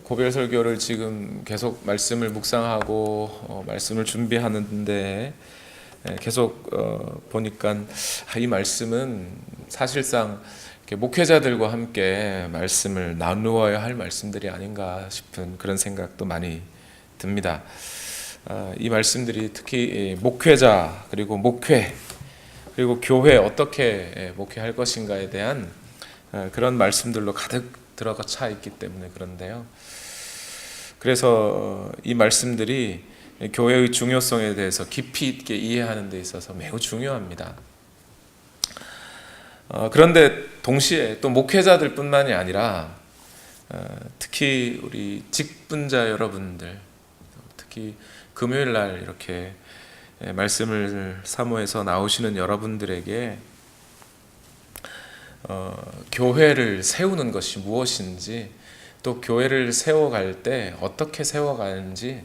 고별 설교를 지금 계속 말씀을 묵상하고 말씀을 준비하는데 계속 보니까 이 말씀은 사실상 이렇게 목회자들과 함께 말씀을 나누어야 할 말씀들이 아닌가 싶은 그런 생각도 많이 듭니다. 이 말씀들이 특히 목회자 그리고 목회 그리고 교회 어떻게 목회할 것인가에 대한 그런 말씀들로 가득 들어가 차 있기 때문에 그런데요. 그래서 이 말씀들이 교회의 중요성에 대해서 깊이 있게 이해하는 데 있어서 매우 중요합니다. 그런데 동시에 또 목회자들뿐만이 아니라 특히 우리 직분자 여러분들, 특히 금요일 날 이렇게 말씀을 사모해서 나오시는 여러분들에게 교회를 세우는 것이 무엇인지, 또 교회를 세워갈 때 어떻게 세워가는지,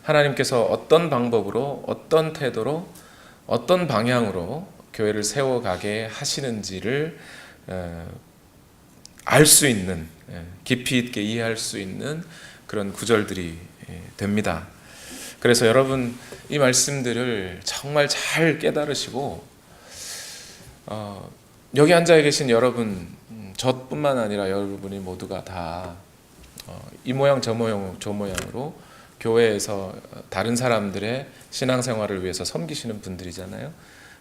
하나님께서 어떤 방법으로, 어떤 태도로, 어떤 방향으로 교회를 세워가게 하시는지를 알 수 있는, 깊이 있게 이해할 수 있는 그런 구절들이 됩니다. 그래서 여러분 이 말씀들을 정말 잘 깨달으시고 여기 앉아 계신 여러분, 저뿐만 아니라 여러분이 모두가 다 이 모양 저 모양으로 교회에서 다른 사람들의 신앙생활을 위해서 섬기시는 분들이잖아요.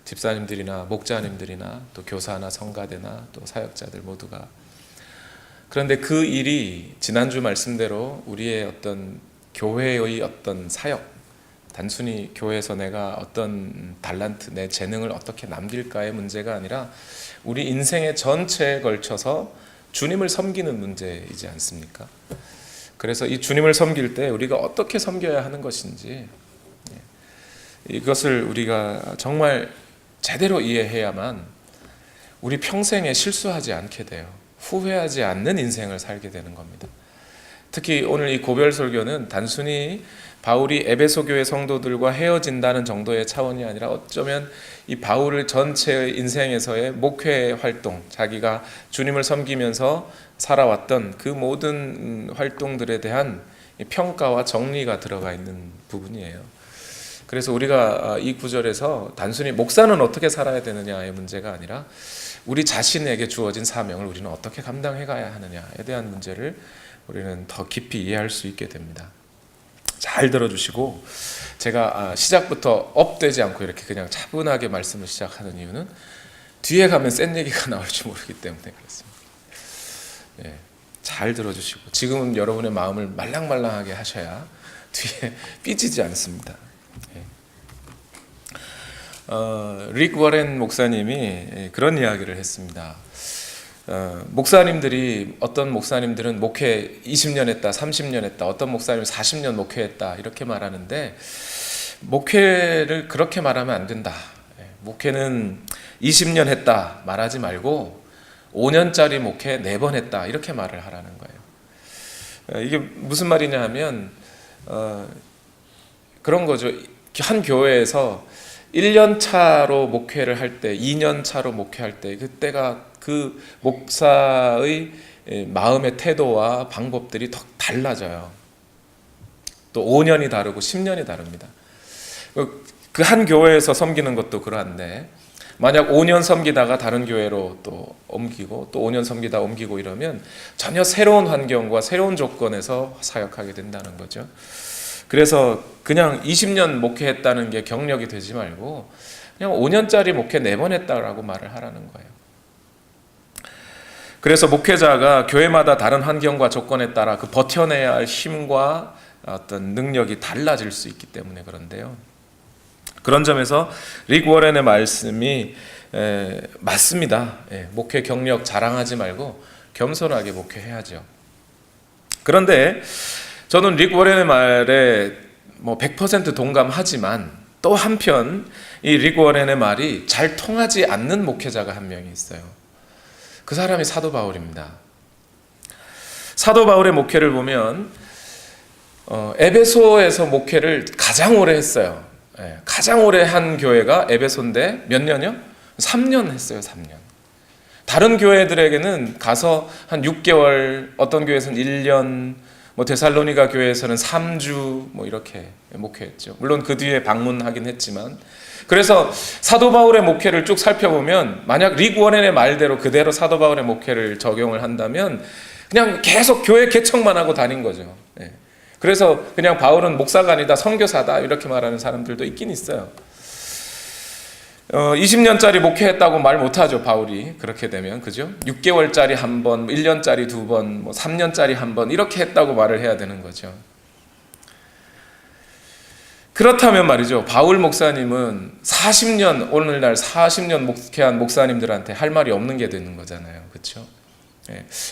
집사님들이나 목자님들이나 또 교사나 성가대나 또 사역자들 모두가. 그런데 그 일이 지난주 말씀대로 우리의 어떤 교회의 어떤 사역, 단순히 교회에서 내가 어떤 달란트, 내 재능을 어떻게 남길까의 문제가 아니라 우리 인생의 전체에 걸쳐서 주님을 섬기는 문제이지 않습니까? 그래서 이 주님을 섬길 때 우리가 어떻게 섬겨야 하는 것인지, 이것을 우리가 정말 제대로 이해해야만 우리 평생에 실수하지 않게 돼요. 후회하지 않는 인생을 살게 되는 겁니다. 특히 오늘 이 고별 설교는 단순히 바울이 에베소 교회 성도들과 헤어진다는 정도의 차원이 아니라 어쩌면 이 바울 전체의 인생에서의 목회 활동, 자기가 주님을 섬기면서 살아왔던 그 모든 활동들에 대한 평가와 정리가 들어가 있는 부분이에요. 그래서 우리가 이 구절에서 단순히 목사는 어떻게 살아야 되느냐의 문제가 아니라 우리 자신에게 주어진 사명을 우리는 어떻게 감당해 가야 하느냐에 대한 문제를 우리는 더 깊이 이해할 수 있게 됩니다. 잘 들어주시고, 제가 시작부터 업되지 않고 이렇게 그냥 차분하게 말씀을 시작하는 이유는 뒤에 가면 센 얘기가 나올지 모르기 때문에 그렇습니다. 잘 들어주시고, 지금은 여러분의 마음을 말랑말랑하게 하셔야 뒤에 삐지지 않습니다. 릭 워렌 목사님이 그런 이야기를 했습니다. 목사님들이, 어떤 목사님들은 목회 20년 했다, 30년 했다, 어떤 목사님은 40년 목회했다 이렇게 말하는데, 목회를 그렇게 말하면 안 된다. 목회는 20년 했다 말하지 말고 5년짜리 목회 4번 했다 이렇게 말을 하라는 거예요. 이게 무슨 말이냐 하면 그런 거죠. 한 교회에서 1년 차로 목회를 할 때, 2년 차로 목회할 때, 그때가 그 목사의 마음의 태도와 방법들이 더 달라져요. 또 5년이 다르고 10년이 다릅니다. 그 한 교회에서 섬기는 것도 그러한데, 만약 5년 섬기다가 다른 교회로 또 옮기고 또 5년 섬기다 옮기고 이러면 전혀 새로운 환경과 새로운 조건에서 사역하게 된다는 거죠. 그래서 그냥 20년 목회했다는 게 경력이 되지 말고 그냥 5년짜리 목회 4번 했다라고 말을 하라는 거예요. 그래서 목회자가 교회마다 다른 환경과 조건에 따라 그 버텨내야 할 힘과 어떤 능력이 달라질 수 있기 때문에 그런데요. 그런 점에서 릭 워렌의 말씀이 맞습니다. 목회 경력 자랑하지 말고 겸손하게 목회해야죠. 그런데 저는 릭 워렌의 말에 100% 동감하지만, 또 한편 이 릭 워렌의 말이 잘 통하지 않는 목회자가 한 명이 있어요. 그 사람이 사도 바울입니다. 사도 바울의 목회를 보면 에베소에서 목회를 가장 오래 했어요. 가장 오래 한 교회가 에베소인데 몇 년이요? 3년 했어요. 3년. 다른 교회들에게는 가서 한 6개월, 어떤 교회에서는 1년, 뭐 데살로니가 교회에서는 3주 뭐 이렇게 목회했죠. 물론 그 뒤에 방문하긴 했지만, 그래서 사도 바울의 목회를 쭉 살펴보면 만약 릭 워렌의 말대로 그대로 사도 바울의 목회를 적용을 한다면 그냥 계속 교회 개척만 하고 다닌 거죠. 그래서 그냥 바울은 목사가 아니다 선교사다 이렇게 말하는 사람들도 있긴 있어요. 20년짜리 목회했다고 말 못하죠, 바울이. 그렇게 되면, 그죠? 6개월짜리 한 번, 1년짜리 두 번, 뭐 3년짜리 한 번 이렇게 했다고 말을 해야 되는 거죠. 그렇다면 말이죠, 바울 목사님은 40년, 오늘날 40년 목회한 목사님들한테 할 말이 없는 게 되는 거잖아요, 그렇죠?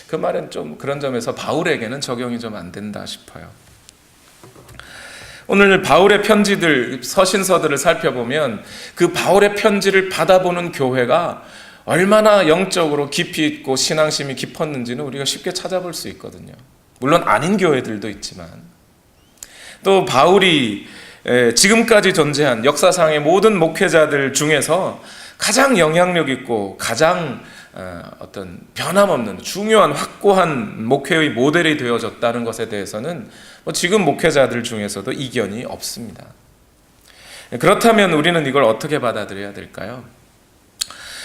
그 말은 좀 그런 점에서 바울에게는 적용이 좀 안 된다 싶어요. 오늘 바울의 편지들, 서신서들을 살펴보면 그 바울의 편지를 받아보는 교회가 얼마나 영적으로 깊이 있고 신앙심이 깊었는지는 우리가 쉽게 찾아볼 수 있거든요. 물론 아닌 교회들도 있지만, 또 바울이 지금까지 존재한 역사상의 모든 목회자들 중에서 가장 영향력 있고 가장 어떤 변함없는 중요한 확고한 목회의 모델이 되어졌다는 것에 대해서는 지금 목회자들 중에서도 이견이 없습니다. 그렇다면 우리는 이걸 어떻게 받아들여야 될까요?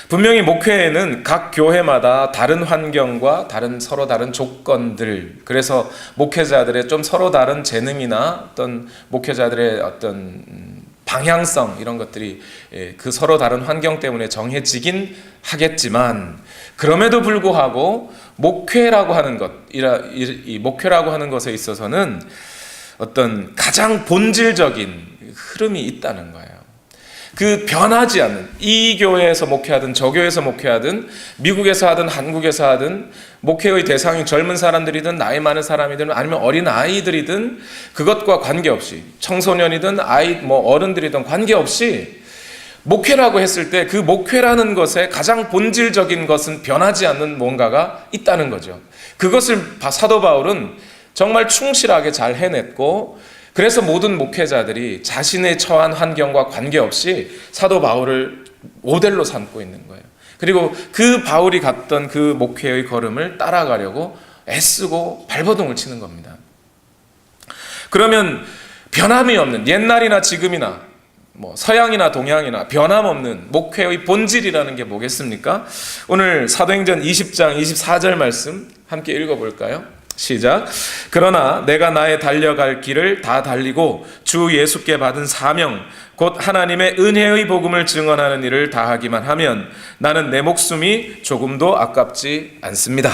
분명히 목회에는 각 교회마다 다른 환경과 서로 다른 조건들, 그래서 목회자들의 좀 서로 다른 재능이나 어떤 목회자들의 어떤 방향성 이런 것들이 그 서로 다른 환경 때문에 정해지긴 하겠지만, 그럼에도 불구하고 목회라고 하는 것, 이 목회라고 하는 것에 있어서는 어떤 가장 본질적인 흐름이 있다는 거예요. 그 변하지 않는, 이 교회에서 목회하든 저 교회에서 목회하든 미국에서 하든 한국에서 하든 목회의 대상이 젊은 사람들이든 나이 많은 사람이든 아니면 어린 아이들이든 그것과 관계없이 청소년이든 어른들이든 관계없이 목회라고 했을 때 그 목회라는 것의 가장 본질적인 것은 변하지 않는 뭔가가 있다는 거죠. 그것을 사도 바울은 정말 충실하게 잘 해냈고, 그래서 모든 목회자들이 자신의 처한 환경과 관계없이 사도 바울을 모델로 삼고 있는 거예요. 그리고 그 바울이 갔던 그 목회의 걸음을 따라가려고 애쓰고 발버둥을 치는 겁니다. 그러면 변함이 없는, 옛날이나 지금이나 서양이나 동양이나 변함없는 목회의 본질이라는 게 뭐겠습니까? 오늘 사도행전 20장 24절 말씀 함께 읽어볼까요? 시작. 그러나 내가 나의 달려갈 길을 다 달리고 주 예수께 받은 사명 곧 하나님의 은혜의 복음을 증언하는 일을 다하기만 하면 나는 내 목숨이 조금도 아깝지 않습니다.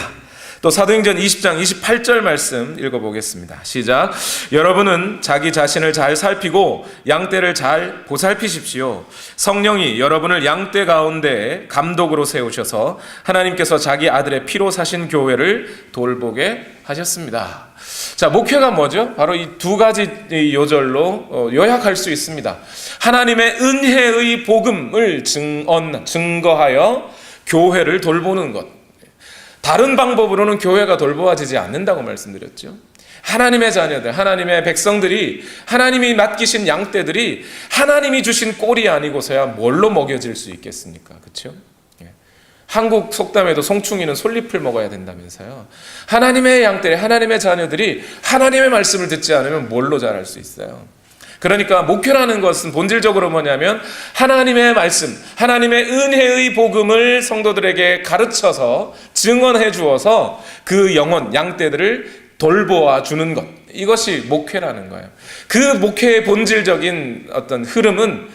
또 사도행전 20장 28절 말씀 읽어보겠습니다. 시작. 여러분은 자기 자신을 잘 살피고 양떼를 잘 보살피십시오. 성령이 여러분을 양떼 가운데 감독으로 세우셔서 하나님께서 자기 아들의 피로 사신 교회를 돌보게 하셨습니다. 자, 목회가 뭐죠? 바로 이 두 가지 요절로 요약할 수 있습니다. 하나님의 은혜의 복음을 증거하여 교회를 돌보는 것. 다른 방법으로는 교회가 돌보아지지 않는다고 말씀드렸죠. 하나님의 자녀들, 하나님의 백성들이, 하나님이 맡기신 양떼들이 하나님이 주신 꼴이 아니고서야 뭘로 먹여질 수 있겠습니까? 그렇죠? 한국 속담에도 송충이는 솔잎을 먹어야 된다면서요. 하나님의 양떼, 하나님의 자녀들이 하나님의 말씀을 듣지 않으면 뭘로 자랄 수 있어요? 그러니까 목회라는 것은 본질적으로 뭐냐면 하나님의 말씀, 하나님의 은혜의 복음을 성도들에게 가르쳐서 증언해 주어서 그 영혼, 양떼들을 돌보아 주는 것, 이것이 목회라는 거예요. 그 목회의 본질적인 어떤 흐름은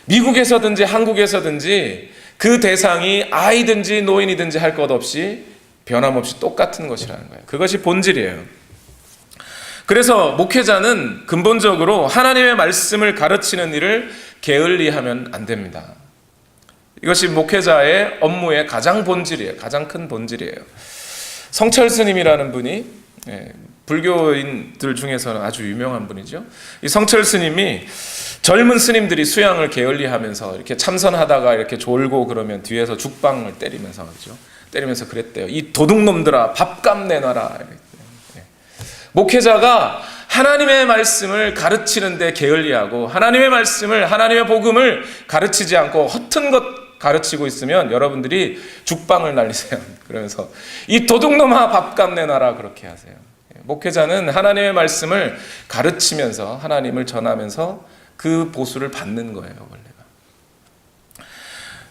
미국에서든지 한국에서든지 그 대상이 아이든지 노인이든지 할 것 없이 변함없이 똑같은 것이라는 거예요. 그것이 본질이에요. 그래서 목회자는 근본적으로 하나님의 말씀을 가르치는 일을 게을리하면 안 됩니다. 이것이 목회자의 업무의 가장 본질이에요. 가장 큰 본질이에요. 성철 스님이라는 분이 불교인들 중에서는 아주 유명한 분이죠. 이 성철 스님이 젊은 스님들이 수양을 게을리하면서 이렇게 참선하다가 이렇게 졸고 그러면 뒤에서 죽방을 때리면서 그렇죠. 때리면서 그랬대요. 이 도둑놈들아, 밥값 내놔라. 목회자가 하나님의 말씀을 가르치는 데 게을리하고 하나님의 말씀을, 하나님의 복음을 가르치지 않고 허튼 것 가르치고 있으면 여러분들이 죽방을 날리세요. 그러면서 이 도둑놈아 밥값 내놔라 그렇게 하세요. 목회자는 하나님의 말씀을 가르치면서 하나님을 전하면서 그 보수를 받는 거예요,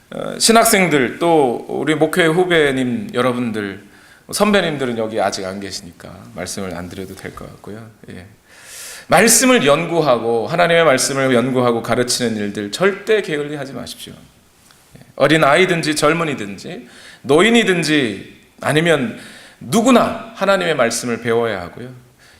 원래가. 신학생들 또 우리 목회 후배님 여러분들, 선배님들은 여기 아직 안 계시니까 말씀을 안 드려도 될 것 같고요. 예. 말씀을 연구하고 하나님의 말씀을 연구하고 가르치는 일들 절대 게을리하지 마십시오. 어린 아이든지 젊은이든지 노인이든지 아니면 누구나 하나님의 말씀을 배워야 하고요.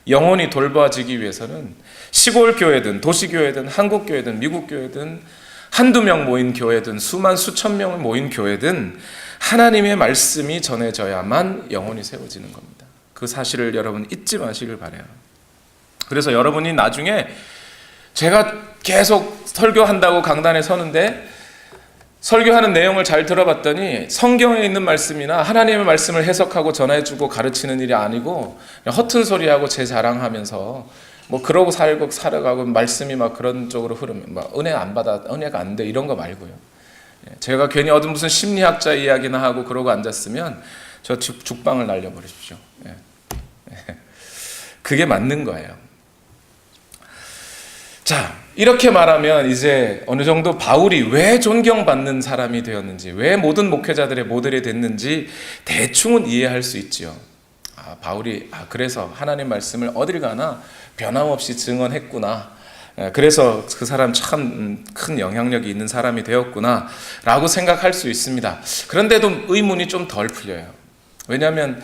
영혼이 돌봐지기 위해서는 시골 교회든 도시 교회든 한국 교회든 미국 교회든 한두 명 모인 교회든 수만 수천 명 모인 교회든 하나님의 말씀이 전해져야만 영혼이 세워지는 겁니다. 그 사실을 여러분 잊지 마시길 바라요. 그래서 여러분이 나중에 제가 계속 설교한다고 강단에 서는데 설교하는 내용을 잘 들어봤더니 성경에 있는 말씀이나 하나님의 말씀을 해석하고 전해주고 가르치는 일이 아니고 그냥 허튼 소리하고 제 자랑하면서 뭐 그러고 살아가고 말씀이 막 그런 쪽으로 흐르면 막 은혜 안 받아, 은혜가 안 돼 이런 거 말고요. 제가 괜히 얻은 무슨 심리학자 이야기나 하고 그러고 앉았으면 저 죽방을 날려버리십시오. 그게 맞는 거예요. 자, 이렇게 말하면 이제 어느 정도 바울이 왜 존경받는 사람이 되었는지, 왜 모든 목회자들의 모델이 됐는지 대충은 이해할 수 있지요. 바울이 그래서 하나님 말씀을 어딜 가나 변함없이 증언했구나. 그래서 그 사람 참 큰 영향력이 있는 사람이 되었구나 라고 생각할 수 있습니다. 그런데도 의문이 좀 덜 풀려요. 왜냐하면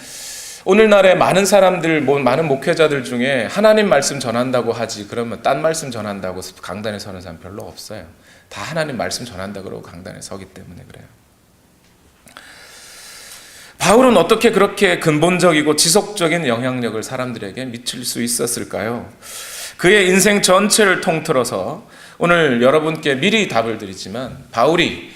오늘날에 많은 사람들, 많은 목회자들 중에 하나님 말씀 전한다고 하지 그러면 딴 말씀 전한다고 강단에 서는 사람 별로 없어요. 다 하나님 말씀 전한다 그러고 강단에 서기 때문에 그래요. 바울은 어떻게 그렇게 근본적이고 지속적인 영향력을 사람들에게 미칠 수 있었을까요? 그의 인생 전체를 통틀어서 오늘 여러분께 미리 답을 드리지만 바울이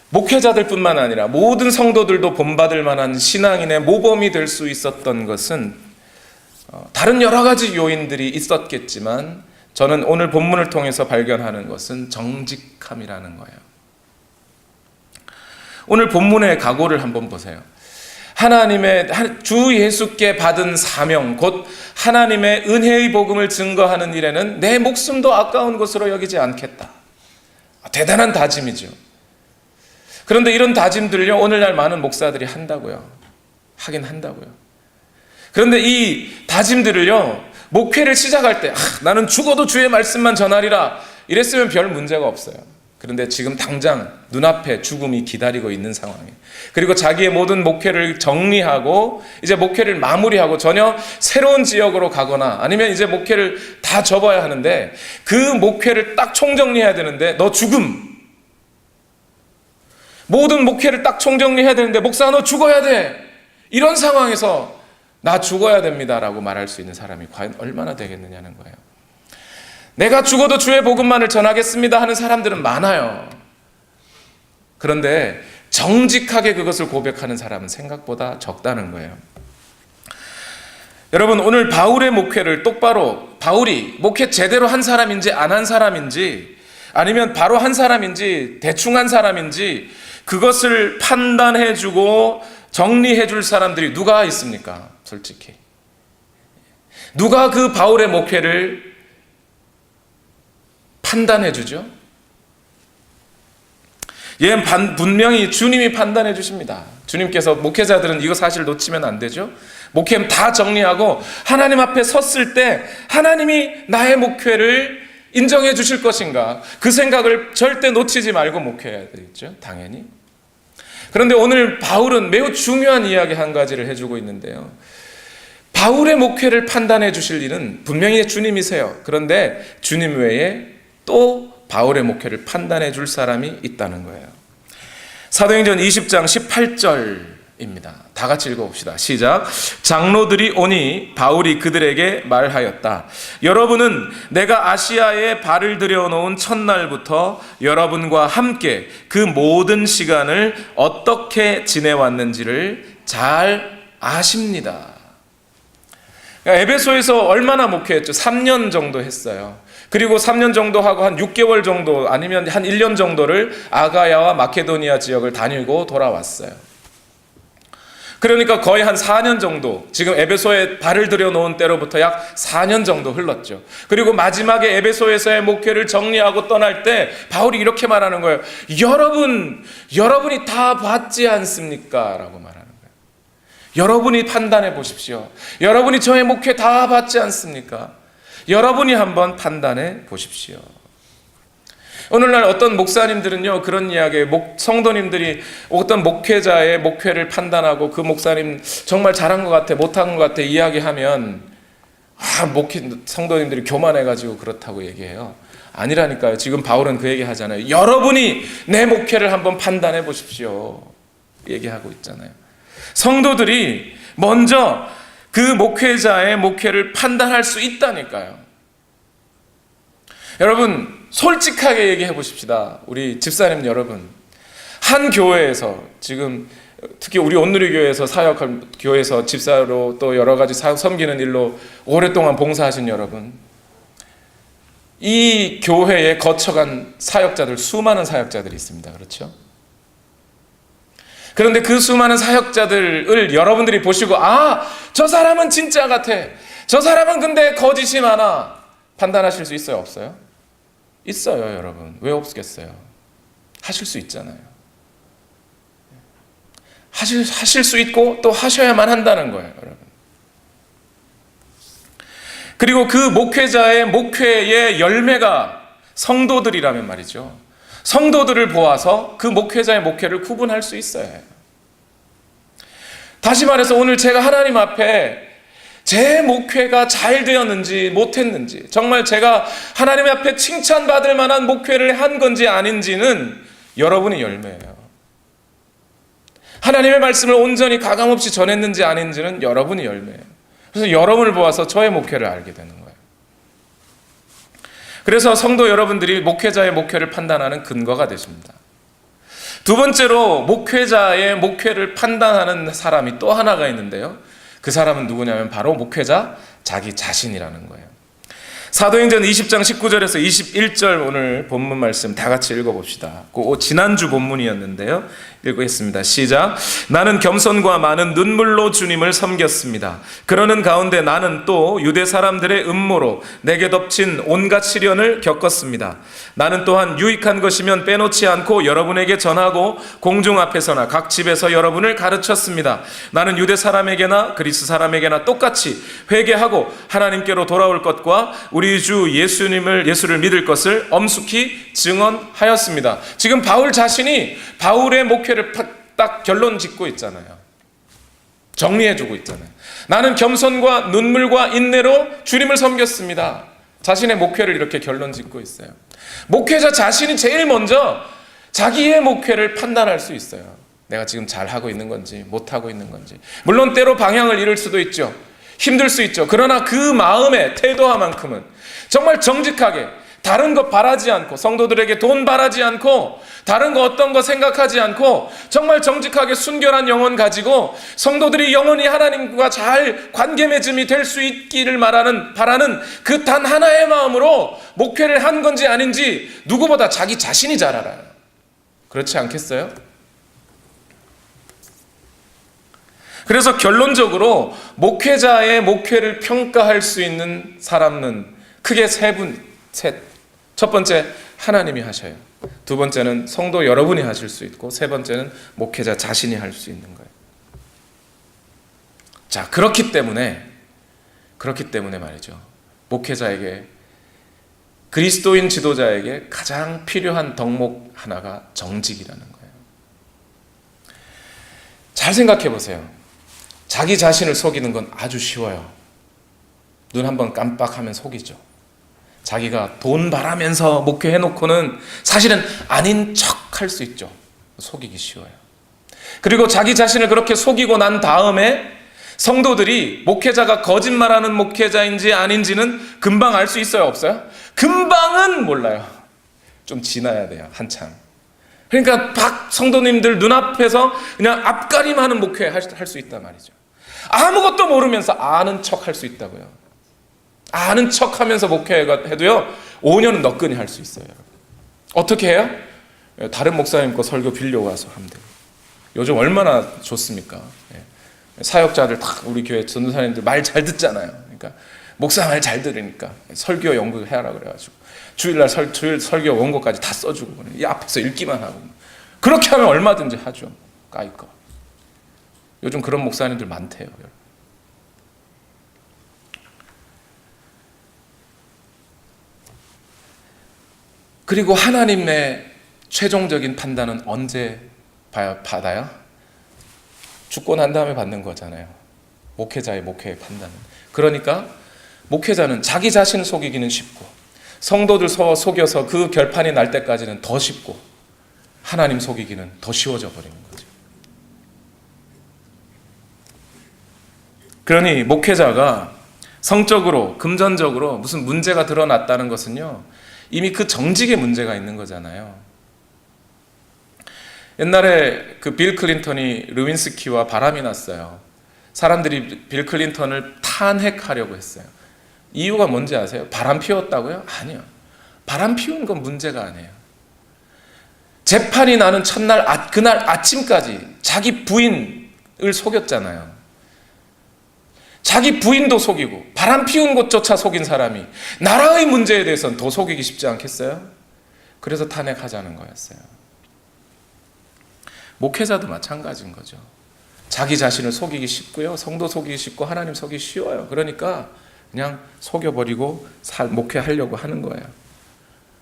목회자들뿐만 아니라 모든 성도들도 본받을 만한 신앙인의 모범이 될 수 있었던 것은 다른 여러 가지 요인들이 있었겠지만 저는 오늘 본문을 통해서 발견하는 것은 정직함이라는 거예요. 오늘 본문의 각오를 한번 보세요. 하나님의 주 예수께 받은 사명, 곧 하나님의 은혜의 복음을 증거하는 일에는 내 목숨도 아까운 것으로 여기지 않겠다. 대단한 다짐이죠. 그런데 이런 다짐들을요, 오늘날 많은 목사들이 한다고요. 하긴 한다고요. 그런데 이 다짐들을요, 목회를 시작할 때 나는 죽어도 주의 말씀만 전하리라 이랬으면 별 문제가 없어요. 그런데 지금 당장 눈앞에 죽음이 기다리고 있는 상황이에요. 그리고 자기의 모든 목회를 정리하고 이제 목회를 마무리하고 전혀 새로운 지역으로 가거나 아니면 이제 목회를 다 접어야 하는데 그 목회를 딱 총정리해야 되는데 너 죽음. 모든 목회를 딱 총정리해야 되는데 목사 너 죽어야 돼. 이런 상황에서 나 죽어야 됩니다라고 말할 수 있는 사람이 과연 얼마나 되겠느냐는 거예요. 내가 죽어도 주의 복음만을 전하겠습니다 하는 사람들은 많아요. 그런데 정직하게 그것을 고백하는 사람은 생각보다 적다는 거예요. 여러분 오늘 바울의 목회를 똑바로 바울이 목회 제대로 한 사람인지 안 한 사람인지 아니면 바로 한 사람인지 대충 한 사람인지 그것을 판단해주고 정리해줄 사람들이 누가 있습니까? 솔직히 누가 그 바울의 목회를 판단해주죠? 얘는 분명히 주님이 판단해 주십니다. 주님께서 목회자들은 이거 사실 놓치면 안 되죠. 목회 다 정리하고 하나님 앞에 섰을 때 하나님이 나의 목회를 인정해 주실 것인가 그 생각을 절대 놓치지 말고 목회해야 되겠죠. 당연히. 그런데 오늘 바울은 매우 중요한 이야기 한 가지를 해주고 있는데요. 바울의 목회를 판단해 주실 일은 분명히 주님이세요. 그런데 주님 외에 또 바울의 목회를 판단해 줄 사람이 있다는 거예요. 사도행전 20장 18절입니다. 다 같이 읽어봅시다. 시작. 장로들이 오니 바울이 그들에게 말하였다. 여러분은 내가 아시아에 발을 들여놓은 첫날부터 여러분과 함께 그 모든 시간을 어떻게 지내왔는지를 잘 아십니다. 에베소에서 얼마나 목회했죠? 3년 정도 했어요. 그리고 3년 정도 하고 한 6개월 정도 아니면 한 1년 정도를 아가야와 마케도니아 지역을 다니고 돌아왔어요. 그러니까 거의 한 4년 정도, 지금 에베소에 발을 들여놓은 때로부터 약 4년 정도 흘렀죠. 그리고 마지막에 에베소에서의 목회를 정리하고 떠날 때 바울이 이렇게 말하는 거예요. 여러분이 다 봤지 않습니까? 라고 말하는 거예요. 여러분이 판단해 보십시오. 여러분이 저의 목회 다 봤지 않습니까? 여러분이 한번 판단해 보십시오. 오늘날 어떤 목사님들은요, 그런 이야기, 성도님들이 어떤 목회자의 목회를 판단하고 그 목사님 정말 잘한 것 같아, 못한 것 같아 이야기하면 성도님들이 교만해가지고 그렇다고 얘기해요. 아니라니까요. 지금 바울은 그 얘기 하잖아요. 여러분이 내 목회를 한번 판단해 보십시오. 얘기하고 있잖아요. 성도들이 먼저 그 목회자의 목회를 판단할 수 있다니까요. 여러분, 솔직하게 얘기해 보십시다. 우리 집사님 여러분, 한 교회에서 지금 특히 우리 온누리교회에서 사역할 교회에서 집사로 또 여러 가지 섬기는 일로 오랫동안 봉사하신 여러분, 이 교회에 거쳐간 사역자들, 수많은 사역자들이 있습니다. 그렇죠? 그런데 그 수많은 사역자들을 여러분들이 보시고 저 사람은 진짜 같아, 저 사람은 근데 거짓이 많아, 판단하실 수 있어요? 없어요? 있어요, 여러분. 왜 없겠어요? 하실 수 있잖아요. 하실 수 있고 또 하셔야만 한다는 거예요, 여러분. 그리고 그 목회자의 목회의 열매가 성도들이라면 말이죠. 성도들을 보아서 그 목회자의 목회를 구분할 수 있어요. 다시 말해서 오늘 제가 하나님 앞에 제 목회가 잘 되었는지 못했는지, 정말 제가 하나님 앞에 칭찬받을 만한 목회를 한 건지 아닌지는 여러분이 열매예요. 하나님의 말씀을 온전히 가감없이 전했는지 아닌지는 여러분이 열매예요. 그래서 여러분을 보아서 저의 목회를 알게 되는 거예요. 그래서 성도 여러분들이 목회자의 목회를 판단하는 근거가 되십니다. 두 번째로 목회자의 목회를 판단하는 사람이 또 하나가 있는데요. 그 사람은 누구냐면 바로 목회자 자기 자신이라는 거예요. 사도행전 20장 19절에서 21절 오늘 본문 말씀 다 같이 읽어봅시다. 지난주 본문이었는데요. 읽겠습니다. 시작. 나는 겸손과 많은 눈물로 주님을 섬겼습니다. 그러는 가운데 나는 또 유대 사람들의 음모로 내게 덮친 온갖 시련을 겪었습니다. 나는 또한 유익한 것이면 빼놓지 않고 여러분에게 전하고 공중 앞에서나 각 집에서 여러분을 가르쳤습니다. 나는 유대 사람에게나 그리스 사람에게나 똑같이 회개하고 하나님께로 돌아올 것과 우리 주 예수를 믿을 것을 엄숙히 증언하였습니다. 지금 바울 자신이 바울의 목회를 딱 결론 짓고 있잖아요. 정리해주고 있잖아요. 나는 겸손과 눈물과 인내로 주님을 섬겼습니다. 자신의 목회를 이렇게 결론 짓고 있어요. 목회자 자신이 제일 먼저 자기의 목회를 판단할 수 있어요. 내가 지금 잘하고 있는 건지 못하고 있는 건지. 물론 때로 방향을 잃을 수도 있죠. 힘들 수 있죠. 그러나 그 마음의 태도만큼은 정말 정직하게 다른 거 바라지 않고, 성도들에게 돈 바라지 않고, 다른 거 어떤 거 생각하지 않고 정말 정직하게 순결한 영혼 가지고 성도들이 영원히 하나님과 잘 관계 맺음이 될 수 있기를 바라는 그 단 하나의 마음으로 목회를 한 건지 아닌지 누구보다 자기 자신이 잘 알아요. 그렇지 않겠어요? 그래서 결론적으로 목회자의 목회를 평가할 수 있는 사람은 크게 셋. 첫 번째, 하나님이 하셔요. 두 번째는 성도 여러분이 하실 수 있고, 세 번째는 목회자 자신이 할 수 있는 거예요. 자, 그렇기 때문에 말이죠. 목회자에게, 그리스도인 지도자에게 가장 필요한 덕목 하나가 정직이라는 거예요. 잘 생각해 보세요. 자기 자신을 속이는 건 아주 쉬워요. 눈 한번 깜빡하면 속이죠. 자기가 돈 바라면서 목회해놓고는 사실은 아닌 척 할 수 있죠. 속이기 쉬워요. 그리고 자기 자신을 그렇게 속이고 난 다음에 성도들이 목회자가 거짓말하는 목회자인지 아닌지는 금방 알 수 있어요? 없어요? 금방은 몰라요. 좀 지나야 돼요. 한참. 그러니까 성도님들 눈앞에서 그냥 앞가림하는 목회 할 수 있단 말이죠. 아무것도 모르면서 아는 척 할 수 있다고요. 아는 척 하면서 목회해도요 5년은 너끈히 할 수 있어요. 어떻게 해요? 다른 목사님 거 설교 빌려와서 하면 돼요. 요즘 얼마나 좋습니까? 사역자들 다 우리 교회 전도사님들 말 잘 듣잖아요. 그러니까 목사 말 잘 들으니까 설교 연구 해라 그래가지고 주일 설교 원고까지 다 써주고 이 앞에서 읽기만 하고 그렇게 하면 얼마든지 하죠. 까이거. 요즘 그런 목사님들 많대요. 그리고 하나님의 최종적인 판단은 언제 받아요? 죽고 난 다음에 받는 거잖아요. 목회자의 목회의 판단은. 그러니까 목회자는 자기 자신을 속이기는 쉽고 성도들 속여서 그 결판이 날 때까지는 더 쉽고 하나님 속이기는 더 쉬워져 버리는 거죠. 그러니 목회자가 성적으로 금전적으로 무슨 문제가 드러났다는 것은요, 이미 그 정직의 문제가 있는 거잖아요. 옛날에 그 빌 클린턴이 르윈스키와 바람이 났어요. 사람들이 빌 클린턴을 탄핵하려고 했어요. 이유가 뭔지 아세요? 바람 피웠다고요? 아니요. 바람 피운 건 문제가 아니에요. 재판이 나는 첫날 그날 아침까지 자기 부인을 속였잖아요. 자기 부인도 속이고 바람 피운 것조차 속인 사람이 나라의 문제에 대해서는 더 속이기 쉽지 않겠어요? 그래서 탄핵하자는 거였어요. 목회자도 마찬가지인 거죠. 자기 자신을 속이기 쉽고요, 성도 속이기 쉽고 하나님 속이기 쉬워요. 그러니까 그냥 속여버리고 목회하려고 하는 거예요.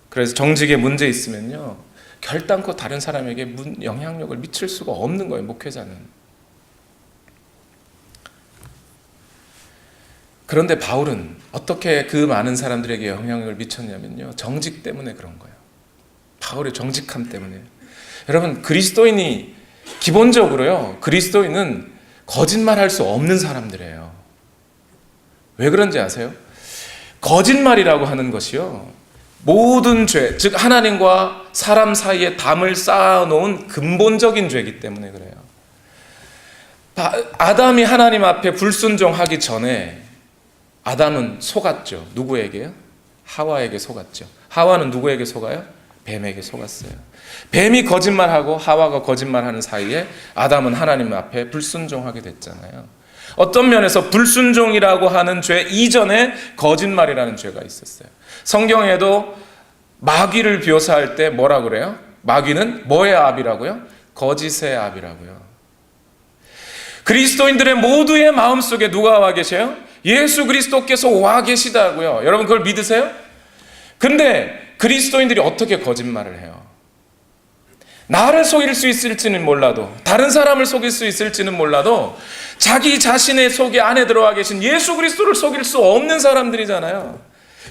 그래서 정직에 문제 있으면요, 결단코 다른 사람에게 영향력을 미칠 수가 없는 거예요. 목회자는. 그런데 바울은 어떻게 그 많은 사람들에게 영향력을 미쳤냐면요, 정직 때문에 그런 거예요. 바울의 정직함 때문에. 여러분, 그리스도인이 기본적으로요, 그리스도인은 거짓말할 수 없는 사람들이에요. 왜 그런지 아세요? 거짓말이라고 하는 것이요, 모든 죄, 즉 하나님과 사람 사이에 담을 쌓아놓은 근본적인 죄이기 때문에 그래요. 아담이 하나님 앞에 불순종하기 전에 아담은 속았죠. 누구에게요? 하와에게 속았죠. 하와는 누구에게 속아요? 뱀에게 속았어요. 뱀이 거짓말하고 하와가 거짓말하는 사이에 아담은 하나님 앞에 불순종하게 됐잖아요. 어떤 면에서 불순종이라고 하는 죄 이전에 거짓말이라는 죄가 있었어요. 성경에도 마귀를 묘사할 때 뭐라 그래요? 마귀는 뭐의 압이라고요? 거짓의 압이라고요. 그리스도인들의 모두의 마음속에 누가 와 계세요? 예수 그리스도께서 와 계시다고요. 여러분 그걸 믿으세요? 근데 그리스도인들이 어떻게 거짓말을 해요? 나를 속일 수 있을지는 몰라도, 다른 사람을 속일 수 있을지는 몰라도 자기 자신의 속에 안에 들어와 계신 예수 그리스도를 속일 수 없는 사람들이잖아요.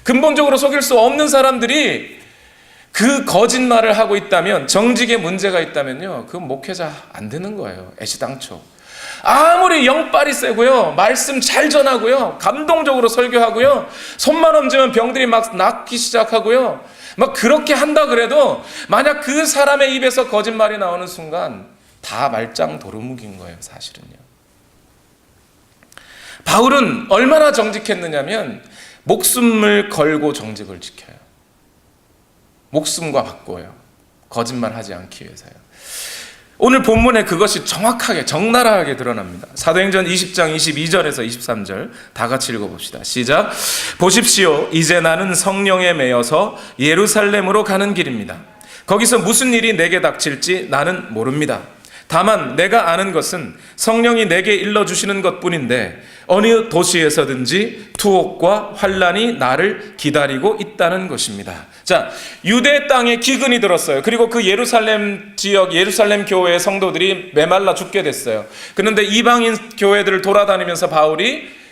근본적으로 속일 수 없는 사람들이 그 거짓말을 하고 있다면, 정직에 문제가 있다면요, 그건 목회자 안 되는 거예요. 애시당초. 아무리 영빨이 세고요, 말씀 잘 전하고요, 감동적으로 설교하고요, 손만 얹으면 병들이 막 낫기 시작하고요, 막 그렇게 한다 그래도 만약 그 사람의 입에서 거짓말이 나오는 순간 다 말짱 도루묵인 거예요, 사실은요. 바울은 얼마나 정직했느냐면 목숨을 걸고 정직을 지켜요. 목숨과 바꿔요. 거짓말하지 않기 위해서요. 오늘 본문에 그것이 정확하게 적나라하게 드러납니다. 사도행전 20장 22절에서 23절 다 같이 읽어봅시다. 시작. 보십시오, 이제 나는 성령에 매여서 예루살렘으로 가는 길입니다. 거기서 무슨 일이 내게 닥칠지 나는 모릅니다. 다만 내가 아는 것은 성령이 내게 일러주시는 것뿐인데 어느 도시에서든지 투옥과 환란이 나를 기다리고 있다는 것입니다. 자, 유대 땅에 기근이 들었어요. 그리고 그 예루살렘 지역, 예루살렘 교회의 성도들이 메말라 죽게 됐어요. 그런데 이방인 교회들을 돌아다니면서 바울이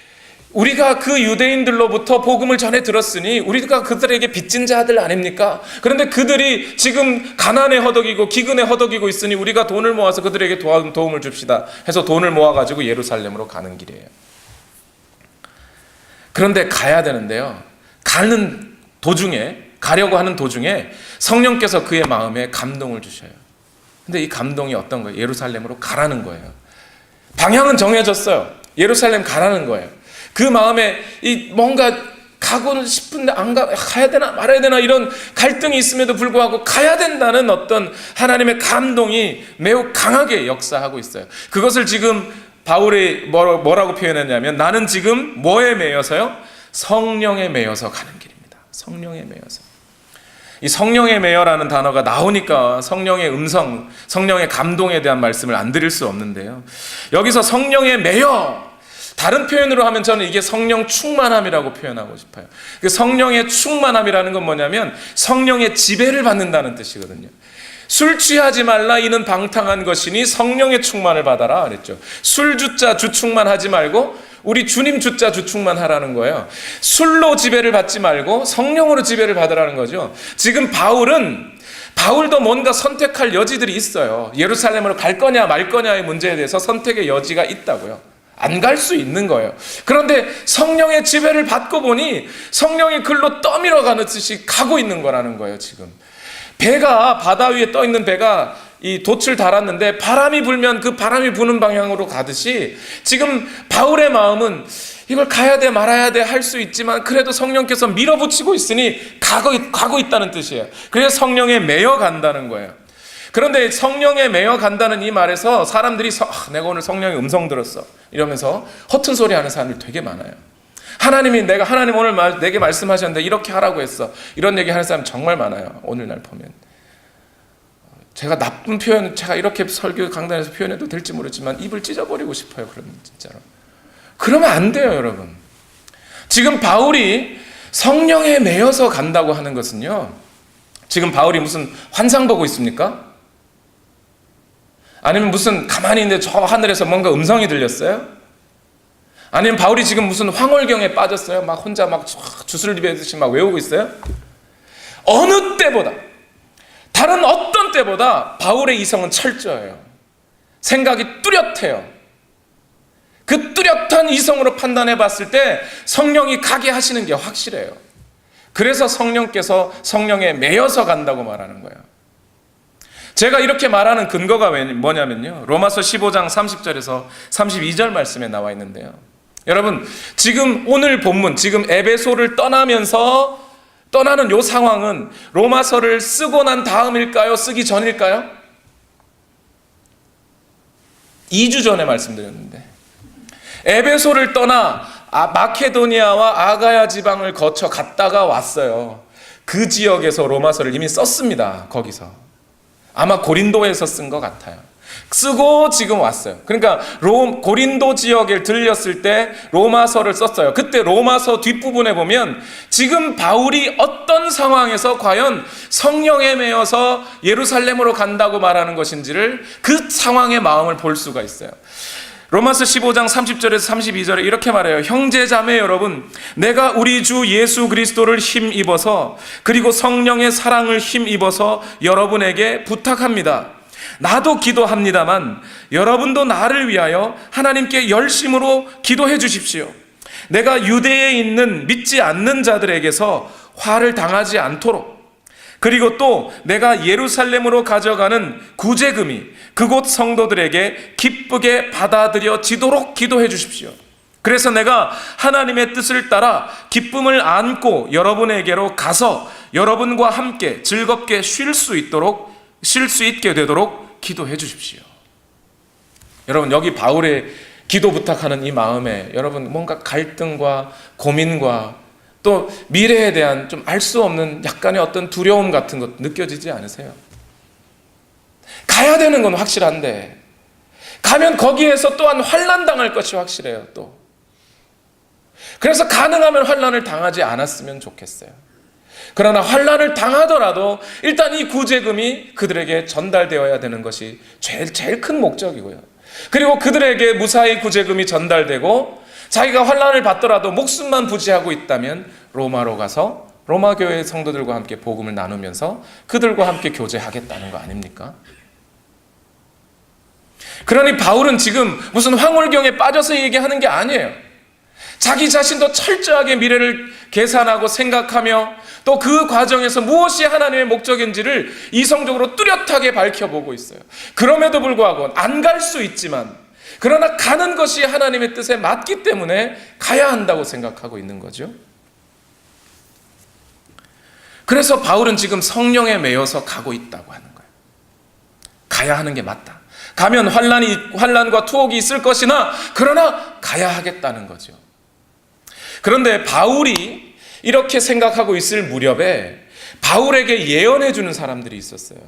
우리가 그 유대인들로부터 복음을 전해 들었으니 우리가 그들에게 빚진 자들 아닙니까? 그런데 그들이 지금 가난에 허덕이고 기근에 허덕이고 있으니 우리가 돈을 모아서 그들에게 도움을 줍시다 해서 돈을 모아가지고 예루살렘으로 가는 길이에요. 그런데 가야 되는데요, 가는 도중에, 가려고 하는 도중에 성령께서 그의 마음에 감동을 주셔요. 근데 이 감동이 어떤 거예요? 예루살렘으로 가라는 거예요. 방향은 정해졌어요. 예루살렘 가라는 거예요. 그 마음에 이 뭔가 가고는 싶은데 안 가야 되나 말아야 되나 이런 갈등이 있음에도 불구하고 가야 된다는 어떤 하나님의 감동이 매우 강하게 역사하고 있어요. 그것을 지금 바울이 뭐라고 표현했냐면 나는 지금 뭐에 매여서요? 성령에 매여서 가는 길입니다. 성령에 매여서. 이 성령에 매여라는 단어가 나오니까 성령의 음성, 성령의 감동에 대한 말씀을 안 드릴 수 없는데요. 여기서 성령에 매여, 다른 표현으로 하면 저는 이게 성령 충만함이라고 표현하고 싶어요. 그 성령의 충만함이라는 건 뭐냐면 성령의 지배를 받는다는 뜻이거든요. 술 취하지 말라 이는 방탕한 것이니 성령의 충만을 받아라 그랬죠. 술 주자 주충만하지 말고 우리 주님 주자 주충만하라는 거예요. 술로 지배를 받지 말고 성령으로 지배를 받으라는 거죠. 지금 바울도 뭔가 선택할 여지들이 있어요. 예루살렘으로 갈 거냐 말 거냐의 문제에 대해서 선택의 여지가 있다고요. 안 갈 수 있는 거예요. 그런데 성령의 지배를 받고 보니 성령이 글로 떠밀어 가는 듯이 가고 있는 거라는 거예요. 지금 배가 바다 위에 떠 있는 배가 이 돛을 달았는데 바람이 불면 그 바람이 부는 방향으로 가듯이 지금 바울의 마음은 이걸 가야 돼 말아야 돼 할 수 있지만 그래도 성령께서 밀어붙이고 있으니 가고 있다는 뜻이에요. 그래서 성령에 매여 간다는 거예요. 그런데 성령에 매여 간다는 이 말에서 사람들이 내가 오늘 성령의 음성 들었어 이러면서 허튼 소리 하는 사람들이 되게 많아요. 하나님 오늘 내게 말씀하셨는데 이렇게 하라고 했어. 이런 얘기 하는 사람 정말 많아요. 오늘날 보면. 제가 나쁜 표현, 제가 이렇게 설교 강단에서 표현해도 될지 모르지만 입을 찢어버리고 싶어요. 그러면 진짜로. 그러면 안 돼요, 여러분. 지금 바울이 성령에 매여서 간다고 하는 것은요. 지금 바울이 무슨 환상 보고 있습니까? 아니면 무슨 가만히 있는데 저 하늘에서 뭔가 음성이 들렸어요? 아니면 바울이 지금 무슨 황홀경에 빠졌어요? 막 혼자 막 주술 입에듯이 막 외우고 있어요? 어느 때보다, 다른 어떤 때보다 바울의 이성은 철저해요. 생각이 뚜렷해요. 그 뚜렷한 이성으로 판단해 봤을 때 성령이 가게 하시는 게 확실해요. 그래서 성령께서 성령에 매여서 간다고 말하는 거예요. 제가 이렇게 말하는 근거가 뭐냐면요. 로마서 15장 30절에서 32절 말씀에 나와 있는데요. 여러분, 지금 오늘 본문, 지금 에베소를 떠나는 이 상황은 로마서를 쓰고 난 다음일까요? 쓰기 전일까요? 2주 전에 말씀드렸는데 에베소를 떠나 마케도니아와 아가야 지방을 거쳐 갔다가 왔어요. 그 지역에서 로마서를 이미 썼습니다. 거기서. 아마 고린도에서 쓴 것 같아요. 쓰고 지금 왔어요. 그러니까 고린도 지역에 들렸을 때 로마서를 썼어요. 그때 로마서 뒷부분에 보면 지금 바울이 어떤 상황에서 과연 성령에 매여서 예루살렘으로 간다고 말하는 것인지를 그 상황의 마음을 볼 수가 있어요. 로마서 15장 30절에서 32절에 이렇게 말해요. 형제 자매 여러분, 내가 우리 주 예수 그리스도를 힘입어서 그리고 성령의 사랑을 힘입어서 여러분에게 부탁합니다. 나도 기도합니다만 여러분도 나를 위하여 하나님께 열심으로 기도해 주십시오. 내가 유대에 있는 믿지 않는 자들에게서 화를 당하지 않도록, 그리고 또 내가 예루살렘으로 가져가는 구제금이 그곳 성도들에게 기쁘게 받아들여지도록 기도해 주십시오. 그래서 내가 하나님의 뜻을 따라 기쁨을 안고 여러분에게로 가서 여러분과 함께 즐겁게 쉴 수 있게 되도록 기도해 주십시오. 여러분, 여기 바울의 기도 부탁하는 이 마음에 여러분 뭔가 갈등과 고민과 또 미래에 대한 좀 알 수 없는 약간의 어떤 두려움 같은 것 느껴지지 않으세요? 가야 되는 건 확실한데 가면 거기에서 또한 환난 당할 것이 확실해요. 또 그래서 가능하면 환난을 당하지 않았으면 좋겠어요. 그러나 환난을 당하더라도 일단 이 구제금이 그들에게 전달되어야 되는 것이 제일 큰 목적이고요. 그리고 그들에게 무사히 구제금이 전달되고 자기가 환난을 받더라도 목숨만 부지하고 있다면 로마로 가서 로마 교회 성도들과 함께 복음을 나누면서 그들과 함께 교제하겠다는 거 아닙니까? 그러니 바울은 지금 무슨 황홀경에 빠져서 얘기하는 게 아니에요. 자기 자신도 철저하게 미래를 계산하고 생각하며 또 그 과정에서 무엇이 하나님의 목적인지를 이성적으로 뚜렷하게 밝혀보고 있어요. 그럼에도 불구하고 안 갈 수 있지만 그러나 가는 것이 하나님의 뜻에 맞기 때문에 가야 한다고 생각하고 있는 거죠. 그래서 바울은 지금 성령에 매여서 가고 있다고 하는 거예요. 가야 하는 게 맞다. 가면 환난과 투옥이 있을 것이나 그러나 가야 하겠다는 거죠. 그런데 바울이 이렇게 생각하고 있을 무렵에 바울에게 예언해 주는 사람들이 있었어요.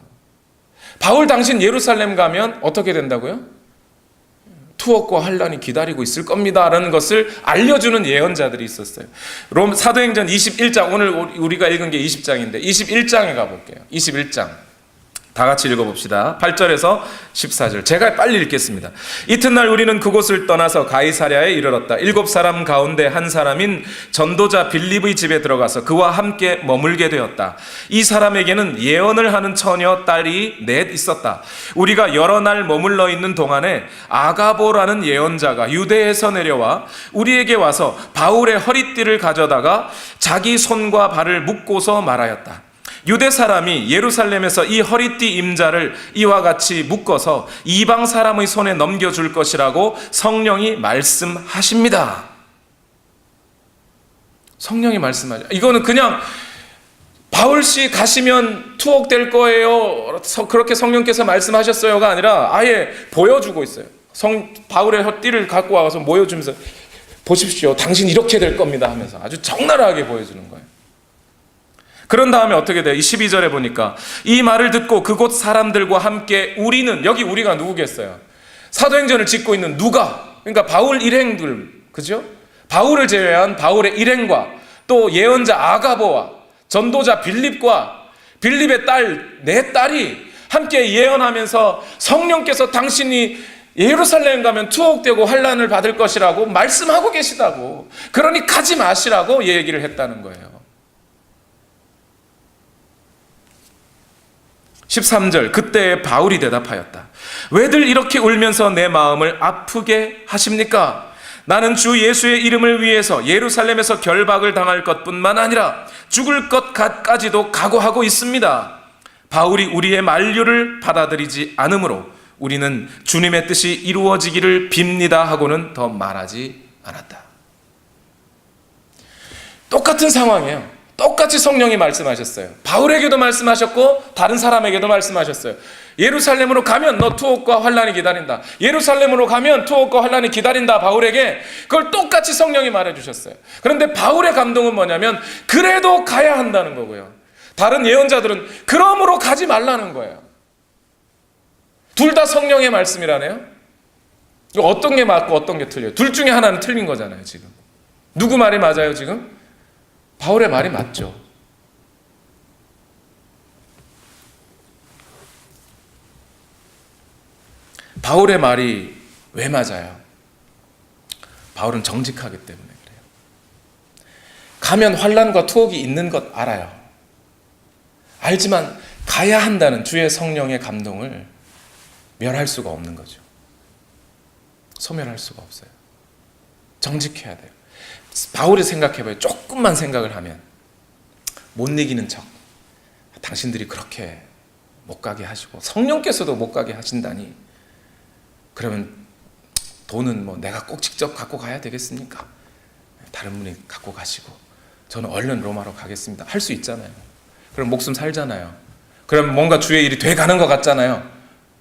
바울 당신 예루살렘 가면 어떻게 된다고요? 투옥과 환난이 기다리고 있을 겁니다 라는 것을 알려주는 예언자들이 있었어요. 사도행전 21장, 오늘 우리가 읽은 게 20장인데 21장에 가볼게요. 21장 다 같이 읽어봅시다. 8절에서 14절. 제가 빨리 읽겠습니다. 이튿날 우리는 그곳을 떠나서 가이사랴에 이르렀다. 7사람 가운데 한 사람인 전도자 빌립의 집에 들어가서 그와 함께 머물게 되었다. 이 사람에게는 예언을 하는 처녀 딸이 넷 있었다. 우리가 여러 날 머물러 있는 동안에 아가보라는 예언자가 유대에서 내려와 우리에게 와서 바울의 허리띠를 가져다가 자기 손과 발을 묶고서 말하였다. 유대 사람이 예루살렘에서 이 허리띠 임자를 이와 같이 묶어서 이방 사람의 손에 넘겨줄 것이라고 성령이 말씀하십니다. 성령이 말씀하죠. 이거는 그냥 바울씨 가시면 투옥될 거예요, 그렇게 성령께서 말씀하셨어요가 아니라 아예 보여주고 있어요. 바울의 띠를 갖고 와서 보여주면서 보십시오, 당신 이렇게 될 겁니다 하면서 아주 적나라하게 보여주는 거예요. 그런 다음에 어떻게 돼요? 12절에 보니까 이 말을 듣고 그곳 사람들과 함께 우리는, 여기 우리가 누구겠어요? 사도행전을 짓고 있는 누가? 그러니까 바울 일행들, 그죠? 바울을 제외한 바울의 일행과 또 예언자 아가보와 전도자 빌립과 빌립의 딸, 네 딸이 함께 예언하면서 성령께서 당신이 예루살렘 가면 투옥되고 환난을 받을 것이라고 말씀하고 계시다고, 그러니 가지 마시라고 얘기를 했다는 거예요. 13절, 그때 바울이 대답하였다. 왜들 이렇게 울면서 내 마음을 아프게 하십니까? 나는 주 예수의 이름을 위해서 예루살렘에서 결박을 당할 것뿐만 아니라 죽을 것까지도 각오하고 있습니다. 바울이 우리의 만류를 받아들이지 않으므로 우리는 주님의 뜻이 이루어지기를 빕니다 하고는 더 말하지 않았다. 똑같은 상황이에요. 똑같이 성령이 말씀하셨어요. 바울에게도 말씀하셨고 다른 사람에게도 말씀하셨어요. 예루살렘으로 가면 너 투옥과 환난이 기다린다. 예루살렘으로 가면 투옥과 환난이 기다린다. 바울에게 그걸 똑같이 성령이 말해주셨어요. 그런데 바울의 감동은 뭐냐면 그래도 가야 한다는 거고요. 다른 예언자들은 그러므로 가지 말라는 거예요. 둘 다 성령의 말씀이라네요. 어떤 게 맞고 어떤 게 틀려요? 둘 중에 하나는 틀린 거잖아요. 지금 누구 말이 맞아요? 지금 바울의 말이 맞죠. 바울의 말이 왜 맞아요? 바울은 정직하기 때문에 그래요. 가면 환난과 투옥이 있는 것 알아요. 알지만 가야 한다는 주의 성령의 감동을 멸할 수가 없는 거죠. 소멸할 수가 없어요. 정직해야 돼요. 바울이 생각해봐요. 조금만 생각을 하면 못 이기는 척, 당신들이 그렇게 못 가게 하시고 성령께서도 못 가게 하신다니, 그러면 돈은 뭐 내가 꼭 직접 갖고 가야 되겠습니까? 다른 분이 갖고 가시고 저는 얼른 로마로 가겠습니다 할 수 있잖아요. 그럼 목숨 살잖아요. 그럼 뭔가 주의 일이 돼가는 것 같잖아요.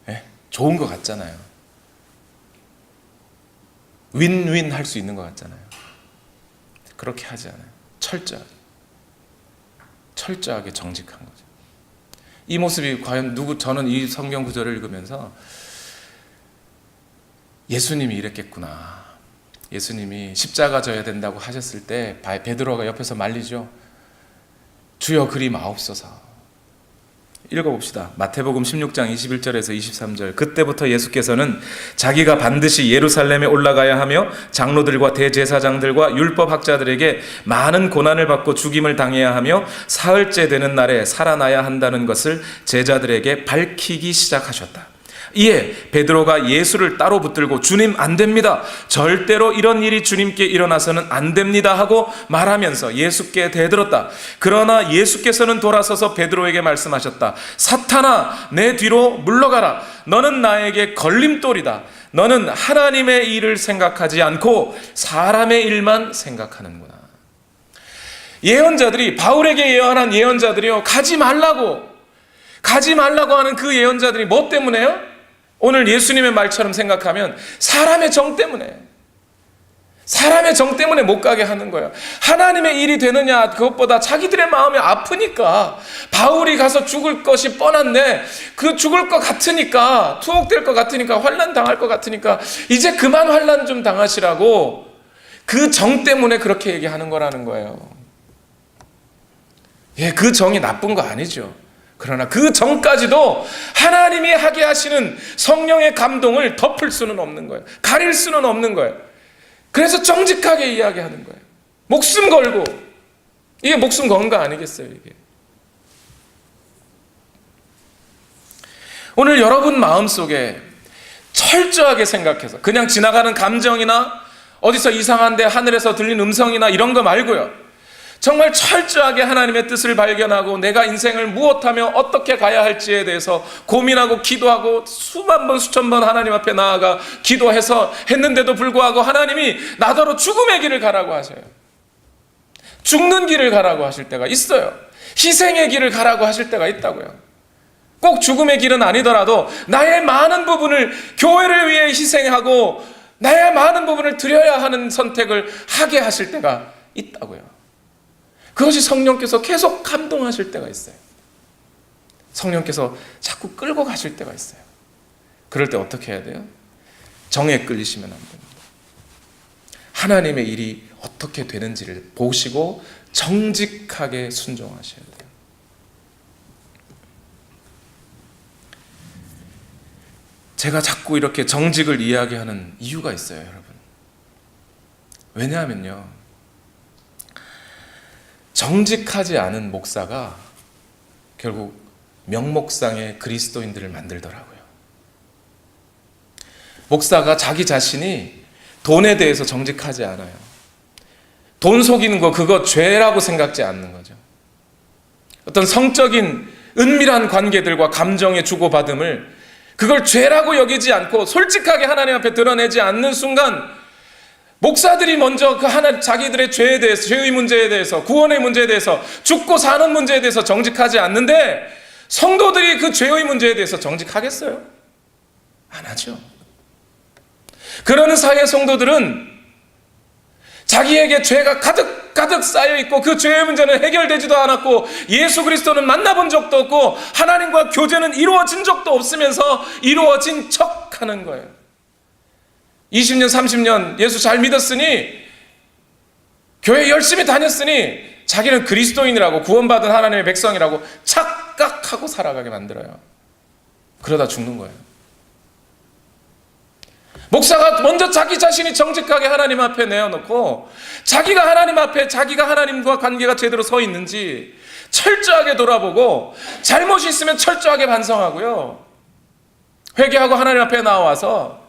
네? 좋은 것 같잖아요. 윈윈 할 수 있는 것 같잖아요. 그렇게 하지 않아요. 철저하게 정직한 거죠. 이 모습이 과연 저는 이 성경 구절을 읽으면서 예수님이 이랬겠구나. 예수님이 십자가 져야 된다고 하셨을 때 베드로가 옆에서 말리죠. 주여 그리 마옵소서. 읽어봅시다. 마태복음 16장 21절에서 23절. 그때부터 예수께서는 자기가 반드시 예루살렘에 올라가야 하며 장로들과 대제사장들과 율법학자들에게 많은 고난을 받고 죽임을 당해야 하며 사흘째 되는 날에 살아나야 한다는 것을 제자들에게 밝히기 시작하셨다. 이에 베드로가 예수를 따로 붙들고 주님 안 됩니다. 절대로 이런 일이 주님께 일어나서는 안 됩니다 하고 말하면서 예수께 대들었다. 그러나 예수께서는 돌아서서 베드로에게 말씀하셨다. 사탄아, 내 뒤로 물러가라. 너는 나에게 걸림돌이다. 너는 하나님의 일을 생각하지 않고 사람의 일만 생각하는구나. 예언자들이, 바울에게 예언한 예언자들이요, 가지 말라고 하는 그 예언자들이 뭐 때문에요? 오늘 예수님의 말처럼 생각하면 사람의 정 때문에 못 가게 하는 거예요. 하나님의 일이 되느냐, 그것보다 자기들의 마음이 아프니까, 바울이 가서 죽을 것이 뻔한데 그 죽을 것 같으니까, 투옥될 것 같으니까, 환난 당할 것 같으니까 이제 그만 환난 좀 당하시라고, 그 정 때문에 그렇게 얘기하는 거라는 거예요. 예, 그 정이 나쁜 거 아니죠. 그러나 그 정까지도 하나님이 하게 하시는 성령의 감동을 덮을 수는 없는 거예요. 가릴 수는 없는 거예요. 그래서 정직하게 이야기하는 거예요. 목숨 걸고. 이게 목숨 건 거 아니겠어요, 이게. 오늘 여러분 마음속에 철저하게 생각해서, 그냥 지나가는 감정이나 어디서 이상한데 하늘에서 들린 음성이나 이런 거 말고요, 정말 철저하게 하나님의 뜻을 발견하고 내가 인생을 무엇하며 어떻게 가야 할지에 대해서 고민하고 기도하고 수만 번 수천 번 하나님 앞에 나아가 기도해서 했는데도 불구하고 하나님이 나더러 죽음의 길을 가라고 하셔요. 죽는 길을 가라고 하실 때가 있어요. 희생의 길을 가라고 하실 때가 있다고요. 꼭 죽음의 길은 아니더라도 나의 많은 부분을 교회를 위해 희생하고 나의 많은 부분을 드려야 하는 선택을 하게 하실 때가 있다고요. 그것이 성령께서 계속 감동하실 때가 있어요. 성령께서 자꾸 끌고 가실 때가 있어요. 그럴 때 어떻게 해야 돼요? 정에 끌리시면 안 됩니다. 하나님의 일이 어떻게 되는지를 보시고 정직하게 순종하셔야 돼요. 제가 자꾸 이렇게 정직을 이야기하는 이유가 있어요, 여러분. 왜냐하면요, 정직하지 않은 목사가 결국 명목상의 그리스도인들을 만들더라고요. 목사가 자기 자신이 돈에 대해서 정직하지 않아요. 돈 속이는 거, 그거 죄라고 생각지 않는 거죠. 어떤 성적인 은밀한 관계들과 감정의 주고받음을, 그걸 죄라고 여기지 않고 솔직하게 하나님 앞에 드러내지 않는 순간, 목사들이 먼저 그 자기들의 죄에 대해서, 죄의 문제에 대해서, 구원의 문제에 대해서, 죽고 사는 문제에 대해서 정직하지 않는데, 성도들이 그 죄의 문제에 대해서 정직하겠어요? 안 하죠. 그러는 사이에 성도들은 자기에게 죄가 가득 쌓여있고 그 죄의 문제는 해결되지도 않았고 예수 그리스도는 만나본 적도 없고 하나님과 교제는 이루어진 적도 없으면서 이루어진 척하는 거예요. 20년 30년 예수 잘 믿었으니, 교회 열심히 다녔으니 자기는 그리스도인이라고, 구원받은 하나님의 백성이라고 착각하고 살아가게 만들어요. 그러다 죽는 거예요. 목사가 먼저 자기 자신이 정직하게 하나님 앞에 내어놓고 자기가 하나님 앞에, 자기가 하나님과 관계가 제대로 서 있는지 철저하게 돌아보고, 잘못이 있으면 철저하게 반성하고요, 회개하고 하나님 앞에 나와서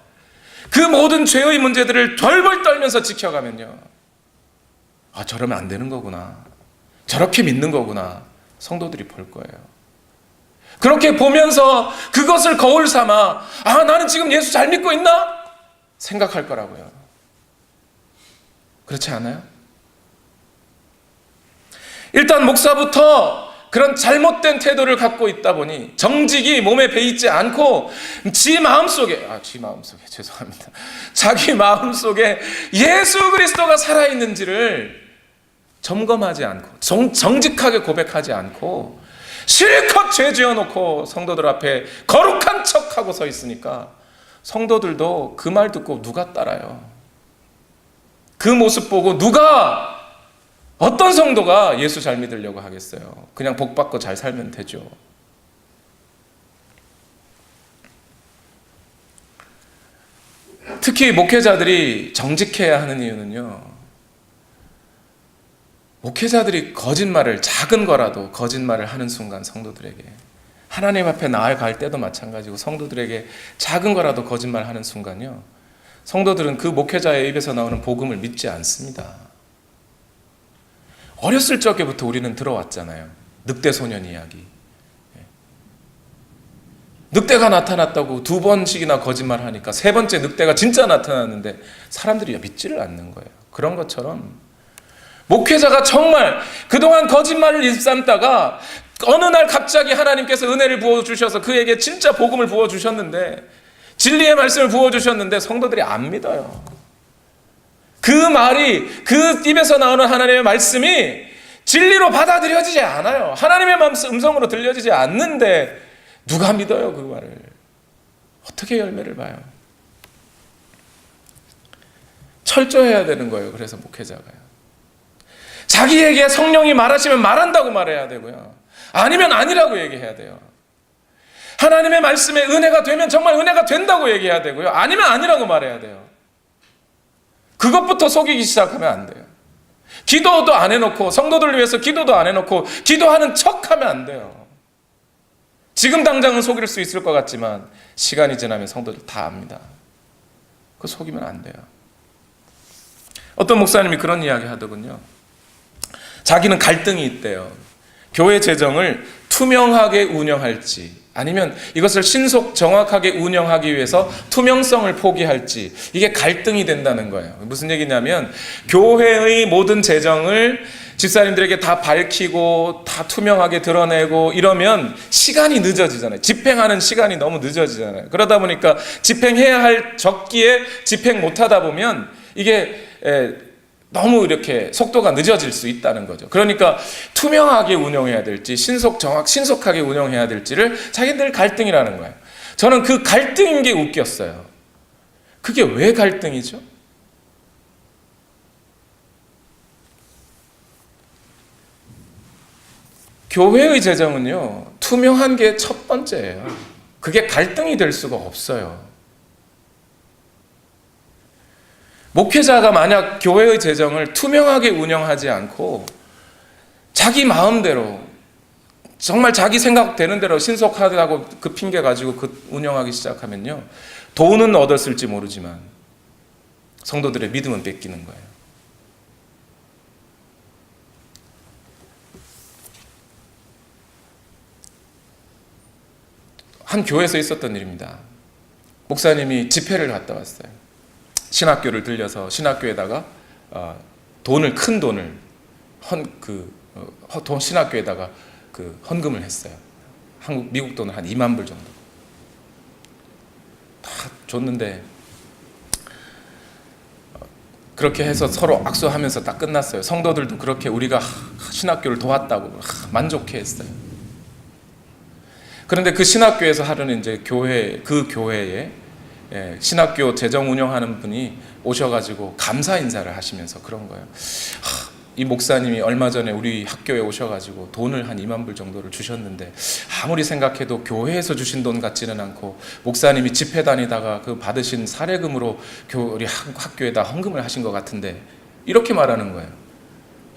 그 모든 죄의 문제들을 벌벌 떨면서 지켜가면요, 아, 저러면 안 되는 거구나, 저렇게 믿는 거구나, 성도들이 볼 거예요. 그렇게 보면서 그것을 거울 삼아, 아, 나는 지금 예수 잘 믿고 있나? 생각할 거라고요. 그렇지 않아요? 일단 목사부터 그런 잘못된 태도를 갖고 있다 보니 정직이 몸에 배이지 않고 자기 마음속에 예수 그리스도가 살아있는지를 점검하지 않고 정직하게 고백하지 않고 실컷 죄 지어놓고 성도들 앞에 거룩한 척하고 서 있으니까 성도들도 그 말 듣고 누가 따라요? 그 모습 보고 어떤 성도가 예수 잘 믿으려고 하겠어요? 그냥 복 받고 잘 살면 되죠. 특히 목회자들이 정직해야 하는 이유는요, 목회자들이 거짓말을, 작은 거라도 거짓말을 하는 순간 성도들에게, 하나님 앞에 나아갈 때도 마찬가지고 성도들에게 작은 거라도 거짓말하는 순간요, 성도들은 그 목회자의 입에서 나오는 복음을 믿지 않습니다. 어렸을 적에부터 우리는 들어왔잖아요. 늑대 소년 이야기. 늑대가 나타났다고 2번씩이나 거짓말하니까 3번째 늑대가 진짜 나타났는데 사람들이 믿지를 않는 거예요. 그런 것처럼 목회자가 정말 그동안 거짓말을 일삼다가 어느 날 갑자기 하나님께서 은혜를 부어주셔서 그에게 진짜 복음을 부어주셨는데 진리의 말씀을 부어주셨는데 성도들이 안 믿어요. 그 말이, 그 입에서 나오는 하나님의 말씀이 진리로 받아들여지지 않아요. 하나님의 음성으로 들려지지 않는데 누가 믿어요, 그 말을? 어떻게 열매를 봐요? 철저해야 되는 거예요. 그래서 목회자가요. 자기에게 성령이 말하시면 말한다고 말해야 되고요. 아니면 아니라고 얘기해야 돼요. 하나님의 말씀에 은혜가 되면 정말 은혜가 된다고 얘기해야 되고요. 아니면 아니라고 말해야 돼요. 그것부터 속이기 시작하면 안 돼요. 기도도 안 해놓고, 성도들을 위해서 기도도 안 해놓고 기도하는 척하면 안 돼요. 지금 당장은 속일 수 있을 것 같지만 시간이 지나면 성도들 다 압니다. 그거 속이면 안 돼요. 어떤 목사님이 그런 이야기 하더군요. 자기는 갈등이 있대요. 교회 재정을 투명하게 운영할지, 아니면 이것을 신속 정확하게 운영하기 위해서 투명성을 포기할지, 이게 갈등이 된다는 거예요. 무슨 얘기냐면 교회의 모든 재정을 집사님들에게 다 밝히고 다 투명하게 드러내고 이러면 시간이 늦어지잖아요. 집행하는 시간이 너무 늦어지잖아요. 그러다 보니까 집행해야 할 적기에 집행 못하다 보면 이게 너무 이렇게 속도가 늦어질 수 있다는 거죠. 그러니까 투명하게 운영해야 될지 신속하게 운영해야 될지를 자기들 갈등이라는 거예요. 저는 그 갈등인 게 웃겼어요. 그게 왜 갈등이죠? 교회의 재정은요, 투명한 게 첫 번째예요. 그게 갈등이 될 수가 없어요. 목회자가 만약 교회의 재정을 투명하게 운영하지 않고 자기 마음대로, 정말 자기 생각되는 대로 신속하다고 그 핑계 가지고 운영하기 시작하면요, 돈은 얻었을지 모르지만 성도들의 믿음은 뺏기는 거예요. 한 교회에서 있었던 일입니다. 목사님이 집회를 갔다 왔어요. 신학교를 들려서 신학교에다가 큰 돈을 신학교에다가 헌금을 했어요. 미국 돈을 한 2만 불 정도 다 줬는데, 그렇게 해서 서로 악수하면서 딱 끝났어요. 성도들도 그렇게 우리가 신학교를 도왔다고 만족해했어요. 그런데 그 신학교에서 하루는 이제 그 교회에 신학교 재정 운영하는 분이 오셔가지고 감사 인사를 하시면서 그런 거예요. 이 목사님이 얼마 전에 우리 학교에 오셔가지고 돈을 한 2만 불 정도를 주셨는데 아무리 생각해도 교회에서 주신 돈 같지는 않고 목사님이 집회 다니다가 그 받으신 사례금으로 우리 학교에다 헌금을 하신 것 같은데, 이렇게 말하는 거예요.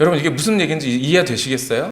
여러분, 이게 무슨 얘기인지 이해되시겠어요?